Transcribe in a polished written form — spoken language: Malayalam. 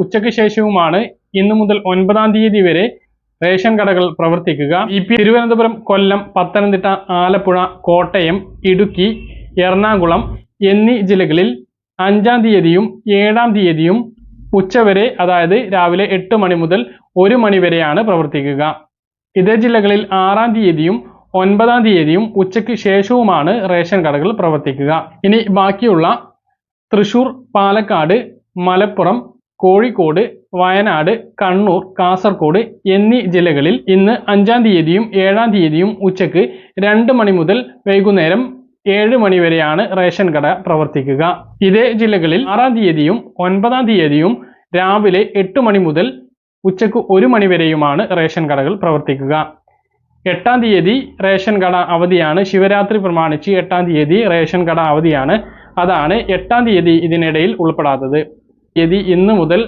ഉച്ചയ്ക്ക് ശേഷവുമാണ് ഇന്നു മുതൽ 9-ാം തീയതി വരെ റേഷൻ കടകൾ പ്രവർത്തിക്കുക. തിരുവനന്തപുരം, കൊല്ലം, പത്തനംതിട്ട, ആലപ്പുഴ, കോട്ടയം, ഇടുക്കി, എറണാകുളം എന്നീ ജില്ലകളിൽ 5-ാം തീയതിയും 7-ാം തീയതിയും ഉച്ചവരെ, അതായത് രാവിലെ 8 മണി മുതൽ 1 മണി വരെയാണ് പ്രവർത്തിക്കുക. ഇതേ ജില്ലകളിൽ 6-ാം തീയതിയും 9-ാം തീയതിയും ഉച്ചയ്ക്ക് ശേഷവുമാണ് റേഷൻ കടകൾ പ്രവർത്തിക്കുക. ഇനി ബാക്കിയുള്ള തൃശൂർ, പാലക്കാട്, മലപ്പുറം, കോഴിക്കോട്, വയനാട്, കണ്ണൂർ, കാസർഗോഡ് എന്നീ ജില്ലകളിൽ ഇന്ന് 5-ാം തീയതിയും 7-ാം തീയതിയും ഉച്ചയ്ക്ക് 2 മണി മുതൽ വൈകുന്നേരം 7 മണി വരെയാണ് റേഷൻ കട പ്രവർത്തിക്കുക. ഇതേ ജില്ലകളിൽ 6-ാം തീയതിയും 9-ാം തീയതിയും രാവിലെ 8 മണി മുതൽ ഉച്ചയ്ക്ക് 1 മണി വരെയുമാണ് റേഷൻ കടകൾ പ്രവർത്തിക്കുക. 8-ാം തീയതി റേഷൻ കട അവധിയാണ്. ശിവരാത്രി പ്രമാണിച്ച് 8-ാം തീയതി റേഷൻ കട അവധിയാണ്. അതാണ് 8-ാം തീയതി ഇതിനിടയിൽ ഉൾപ്പെടാത്തത്. ഇന്ന് മുതൽ